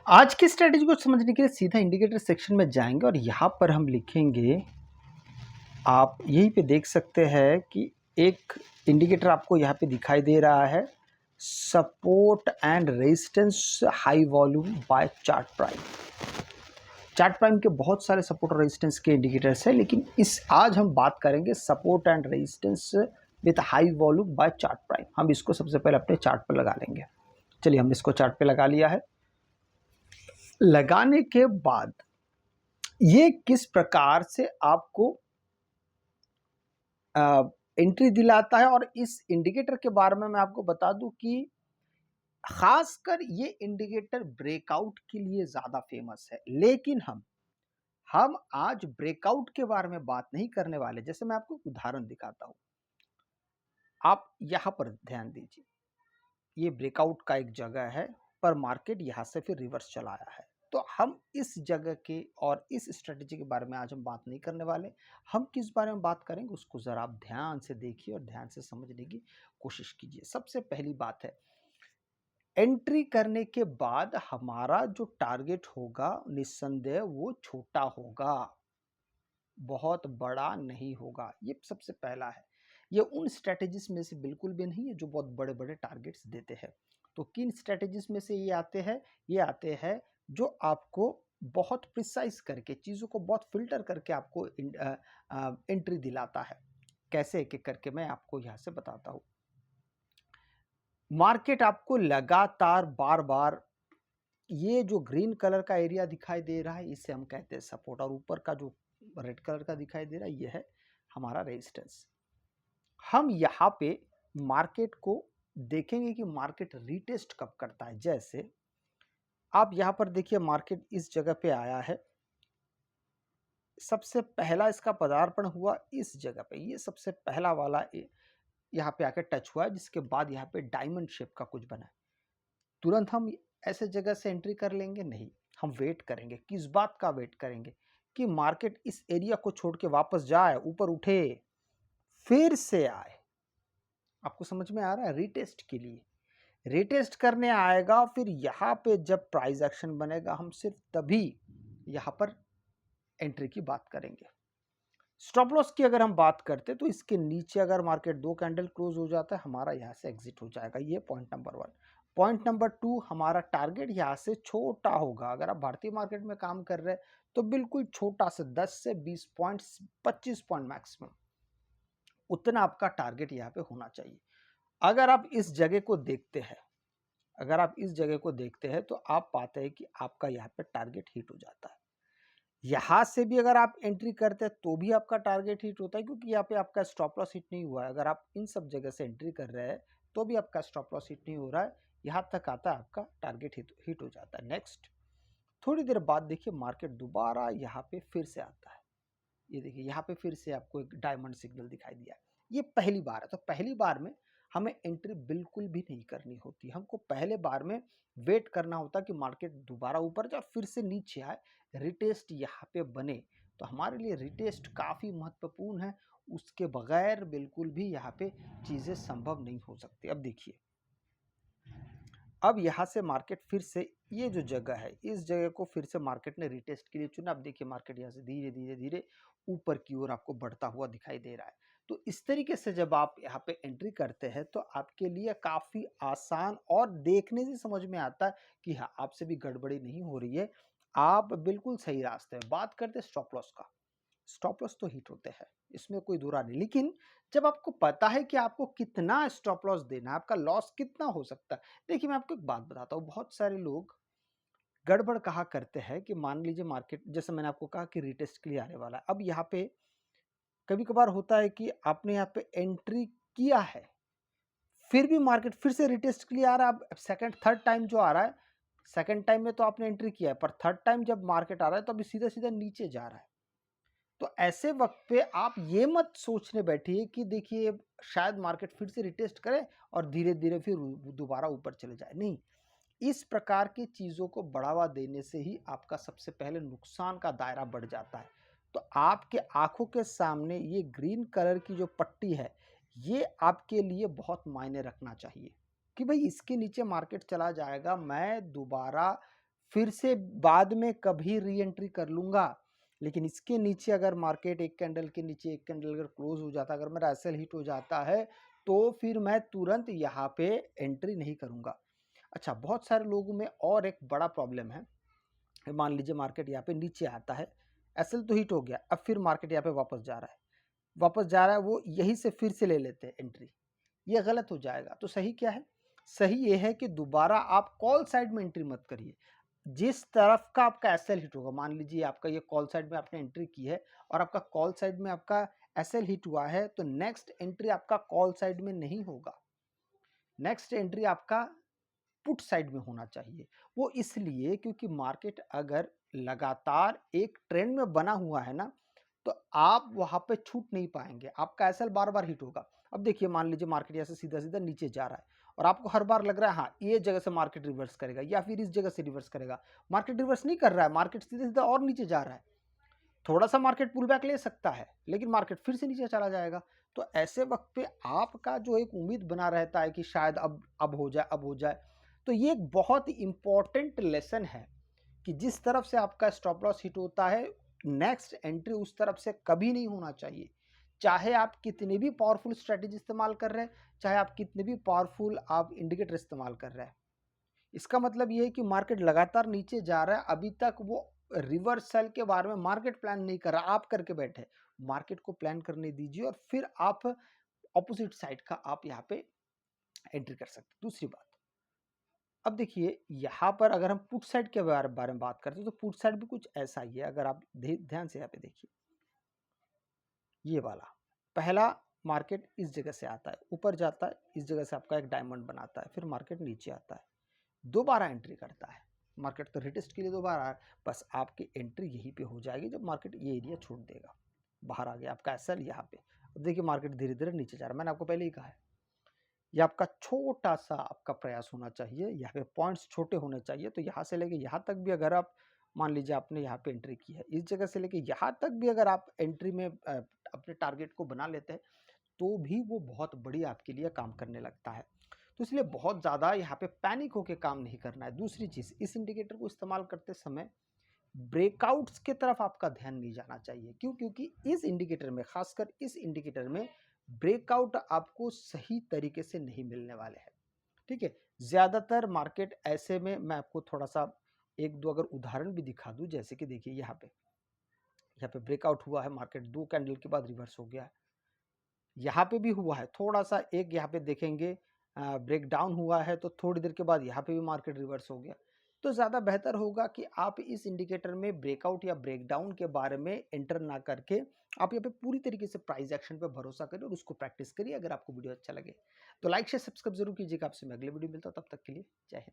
आज की स्ट्रैटेजी को समझने के लिए सीधा इंडिकेटर सेक्शन में जाएंगे और यहाँ पर हम लिखेंगे, आप यहीं पे देख सकते हैं कि एक इंडिकेटर आपको यहाँ पे दिखाई दे रहा है, support and resistance high volume by chart prime. Chart prime के बहुत सारे सपोर्ट और रेजिस्टेंस के इंडिकेटर्स हैं, लेकिन आज हम बात करेंगे support and resistance with high volume by chart prime. हम इसको सबसे पहले अपने चार्ट पर लगा लेंगे। चलिए, हम इसको चार्ट पे लगा लिया है। लगाने के बाद ये किस प्रकार से आपको एंट्री दिलाता है, और इस इंडिकेटर के बारे में मैं आपको बता दूं कि खासकर ये इंडिकेटर ब्रेकआउट के लिए ज़्यादा फेमस है। लेकिन हम आज ब्रेकआउट के बारे में बात नहीं करने वाले। जैसे मैं आपको उदाहरण दिखाता हूं, आप यहां पर ध्यान दीजिए। ये ब्रेकआउट का एक जगह है, पर मार्केट यहां से फिर रिवर्स चला आया है। तो हम इस जगह के और इस स्ट्रेटेजी के बारे में आज हम बात नहीं करने वाले। हम किस बारे में बात करेंगे उसको ज़रा आप ध्यान से देखिए और ध्यान से समझने की कोशिश कीजिए। सबसे पहली बात है, एंट्री करने के बाद हमारा जो टारगेट होगा निस्संदेह वो छोटा होगा, बहुत बड़ा नहीं होगा। ये सबसे पहला है। ये उन स्ट्रेटेजीज में से बिल्कुल भी नहीं है जो बहुत बड़े बड़े टारगेट्स देते हैं। तो किन स्ट्रेटेजीज में से ये आते हैं? ये आते हैं जो आपको बहुत प्रिसाइज करके, चीज़ों को बहुत फिल्टर करके आपको एंट्री दिलाता है। कैसे एक एक करके मैं आपको यहाँ से बताता हूँ। मार्केट आपको लगातार बार बार ये जो ग्रीन कलर का एरिया दिखाई दे रहा है, इसे हम कहते हैं सपोर्ट, और ऊपर का जो रेड कलर का दिखाई दे रहा है, ये है हमारा रेजिस्टेंस। हम यहाँ पे मार्केट को देखेंगे कि मार्केट रीटेस्ट कब करता है। जैसे आप यहाँ पर देखिए, मार्केट इस जगह पे आया है, सबसे पहला इसका पदार्पण हुआ इस जगह पे, ये सबसे पहला वाला यहाँ पे आकर टच हुआ है, जिसके बाद यहाँ पे डायमंड शेप का कुछ बना है। तुरंत हम ऐसे जगह से एंट्री कर लेंगे? नहीं, हम वेट करेंगे। किस बात का वेट करेंगे? कि मार्केट इस एरिया को छोड़ के वापस जाए, ऊपर उठे, फिर से आए। आपको समझ में आ रहा है? रीटेस्ट के लिए रीटेस्ट करने आएगा, फिर यहाँ पे जब प्राइस एक्शन बनेगा, हम सिर्फ तभी यहाँ पर एंट्री की बात करेंगे। स्टॉप लॉस की अगर हम बात करते तो इसके नीचे अगर मार्केट 2 कैंडल क्लोज हो जाता है, हमारा यहाँ से एग्जिट हो जाएगा। ये पॉइंट नंबर 1। पॉइंट नंबर 2, हमारा टारगेट यहाँ से छोटा होगा। अगर आप भारतीय मार्केट में काम कर रहे हैं तो बिल्कुल छोटा से 10 से 20 पॉइंट, 25 पॉइंट मैक्सिमम, उतना आपका टारगेट यहाँ पे होना चाहिए। अगर आप इस जगह को देखते हैं, अगर आप इस जगह को देखते हैं तो आप पाते हैं कि आपका यहाँ पे टारगेट हिट हो जाता है। यहाँ से भी अगर आप एंट्री करते हैं तो भी आपका टारगेट हिट होता है, क्योंकि यहाँ पे आपका स्टॉप लॉस हिट नहीं हुआ है। अगर आप इन सब जगह से एंट्री कर रहे हैं तो भी आपका स्टॉप लॉस हिट नहीं हो रहा है, यहाँ तक आता है आपका टारगेट हिट हो जाता है। नेक्स्ट, थोड़ी देर बाद देखिए मार्केट दोबारा यहाँ पे फिर से आता है। ये देखिए यहाँ पे फिर से आपको एक डायमंड सिग्नल दिखाई दिया है। ये पहली बार है, तो पहली बार में हमें एंट्री बिल्कुल भी नहीं करनी होती। हमको पहले बार में वेट करना होता कि मार्केट दोबारा ऊपर जाए, फिर से नीचे आए, रिटेस्ट यहाँ पे बने। तो हमारे लिए रिटेस्ट काफ़ी महत्वपूर्ण है, उसके बगैर बिल्कुल भी यहाँ पे चीज़ें संभव नहीं हो सकती। अब देखिए, अब यहाँ से मार्केट फिर से ये जो जगह है, इस जगह को फिर से मार्केट ने रिटेस्ट के लिए चुना। अब देखिए मार्केट यहाँ से धीरे धीरे धीरे ऊपर की ओर आपको बढ़ता हुआ दिखाई दे रहा है। तो इस तरीके से जब आप यहाँ पे एंट्री करते हैं तो आपके लिए काफ़ी आसान और देखने से समझ में आता है कि हाँ, आपसे भी गड़बड़ी नहीं हो रही है, आप बिल्कुल सही रास्ते हैं। बात करते हैं स्टॉप लॉस का। स्टॉप लॉस तो हिट होते हैं, इसमें कोई दुरा नहीं, लेकिन जब आपको पता है कि आपको कितना स्टॉप लॉस देना है, आपका लॉस कितना हो सकता है। देखिए मैं आपको एक बात बताता हूँ, बहुत सारे लोग गड़बड़ कहा करते हैं कि मान लीजिए मार्केट, जैसे मैंने आपको कहा कि रिटेस्ट के लिए आने वाला है। अब यहाँ पे कभी कभार होता है कि आपने यहाँ पे एंट्री किया है, फिर भी मार्केट फिर से रिटेस्ट के लिए आ रहा है। अब सेकंड थर्ड टाइम जो आ रहा है, सेकंड टाइम में तो आपने एंट्री किया है, पर थर्ड टाइम जब मार्केट आ रहा है तो अभी सीधा सीधा नीचे जा रहा है। तो ऐसे वक्त पे आप ये मत सोचने बैठिए कि देखिए शायद मार्केट फिर से रिटेस्ट करे और धीरे धीरे फिर दोबारा ऊपर चले जाए। नहीं, इस प्रकार की चीज़ों को बढ़ावा देने से ही आपका सबसे पहले नुकसान का दायरा बढ़ जाता है। तो आपके आंखों के सामने ये ग्रीन कलर की जो पट्टी है, ये आपके लिए बहुत मायने रखना चाहिए कि भाई इसके नीचे मार्केट चला जाएगा, मैं दोबारा फिर से बाद में कभी री एंट्री कर लूँगा। लेकिन इसके नीचे अगर मार्केट एक कैंडल के नीचे एक कैंडल अगर क्लोज हो जाता है, अगर मेरा एसएल हिट हो जाता है, तो फिर मैं तुरंत यहाँ पे एंट्री नहीं करूँगा। अच्छा, बहुत सारे लोगों में और एक बड़ा प्रॉब्लम है। मान लीजिए मार्केट यहाँ पे नीचे आता है, एसएल तो हिट हो गया, अब फिर मार्केट यहाँ पे वापस जा रहा है, वो यहीं से फिर से ले लेते हैं एंट्री। ये गलत हो जाएगा। तो सही क्या है? सही ये है कि दोबारा आप कॉल साइड में एंट्री मत करिए। जिस तरफ का आपका एसएल हिट होगा, मान लीजिए आपका ये कॉल साइड में आपने एंट्री की है और आपका कॉल साइड में आपका एसएल हिट हुआ है, तो नेक्स्ट एंट्री आपका कॉल साइड में नहीं होगा। नेक्स्ट एंट्री आपका पुट साइड में होना चाहिए। वो इसलिए क्योंकि मार्केट अगर लगातार एक ट्रेंड में बना हुआ है ना, तो आप वहां पे छूट नहीं पाएंगे, आपका एसएल बार बार हिट होगा। अब देखिए, मान लीजिए मार्केट ऐसे सीधा सीधा नीचे जा रहा है और आपको हर बार लग रहा है हाँ ये जगह से मार्केट रिवर्स करेगा या फिर इस जगह से रिवर्स करेगा। मार्केट रिवर्स नहीं कर रहा है, मार्केट सीधा सीधा और नीचे जा रहा है। थोड़ा सा मार्केट पुल बैक ले सकता है, लेकिन मार्केट फिर से नीचे चला जाएगा। तो ऐसे वक्त पे आपका जो एक उम्मीद बना रहता है कि शायद अब हो जाए, अब हो जाए। तो ये एक बहुत इंपॉर्टेंट लेसन है कि जिस तरफ से आपका स्टॉप लॉस हिट होता है, नेक्स्ट एंट्री उस तरफ से कभी नहीं होना चाहिए। चाहे आप कितनी भी पावरफुल स्ट्रेटेजी इस्तेमाल कर रहे हैं, चाहे आप कितने भी पावरफुल आप इंडिकेटर इस्तेमाल कर रहे हैं। इसका मतलब ये है कि मार्केट लगातार नीचे जा रहा है, अभी तक वो रिवर्सल के बारे में मार्केट प्लान नहीं कर रहा, आप करके बैठे। मार्केट को प्लान करने दीजिए और फिर आप ऑपोजिट साइड का आप यहाँ पे एंट्री कर सकते हैं। दूसरी बात, अब देखिए यहाँ पर अगर हम पुट साइड के बारे में बात करते हैं, तो पुट साइड भी कुछ ऐसा ही है। अगर आप ध्यान से यहाँ पे देखिए, ये वाला पहला मार्केट इस जगह से आता है, ऊपर जाता है, इस जगह से आपका एक डायमंड बनाता है, फिर मार्केट नीचे आता है, दोबारा एंट्री करता है। मार्केट तो रिटेस्ट के लिए दोबारा है, बस आपकी एंट्री यहीं पे हो जाएगी जब मार्केट ये एरिया छोड़ देगा। बाहर आ गया आपका एसएल यहाँ पे। अब देखिए मार्केट धीरे धीरे नीचे जा रहा है, मैंने आपको पहले ही कहा है। ये आपका छोटा सा आपका प्रयास होना चाहिए, यहाँ पे पॉइंट्स छोटे होने चाहिए। तो यहाँ से लेके यहाँ तक भी अगर आप मान लीजिए आपने यहाँ पे एंट्री की है, इस जगह से लेके यहाँ तक भी अगर आप एंट्री में अपने टारगेट को बना लेते हैं, तो भी वो बहुत बड़ी आपके लिए काम करने लगता है। तो इसलिए बहुत ज़्यादा यहाँ पे पैनिक होकर काम नहीं करना है। दूसरी चीज़, इस इंडिकेटर को इस्तेमाल करते समय ब्रेकआउट्स की तरफ आपका ध्यान नहीं जाना चाहिए। क्यों? क्योंकि इस इंडिकेटर में, खासकर इस इंडिकेटर में, ब्रेकआउट आपको सही तरीके से नहीं मिलने वाले हैं। ठीक है, ज़्यादातर मार्केट ऐसे में, मैं आपको थोड़ा सा एक दो अगर उदाहरण भी दिखा दूं, जैसे कि देखिए यहाँ पे ब्रेकआउट हुआ है, मार्केट 2 कैंडल के बाद रिवर्स हो गया है। यहाँ पे भी हुआ है, थोड़ा सा एक यहाँ पे देखेंगे ब्रेक डाउन हुआ है, तो थोड़ी देर के बाद यहाँ पे भी मार्केट रिवर्स हो गया। तो ज़्यादा बेहतर होगा कि आप इस इंडिकेटर में ब्रेकआउट या ब्रेकडाउन के बारे में एंटर ना करके आप यहाँ पे पूरी तरीके से प्राइस एक्शन पे भरोसा करिए और उसको प्रैक्टिस करिए। अगर आपको वीडियो अच्छा लगे तो लाइक शेयर सब्सक्राइब जरूर कीजिएगा। आपसे मैं अगले वीडियो मिलता हूँ, तब तक के लिए जय हिंद।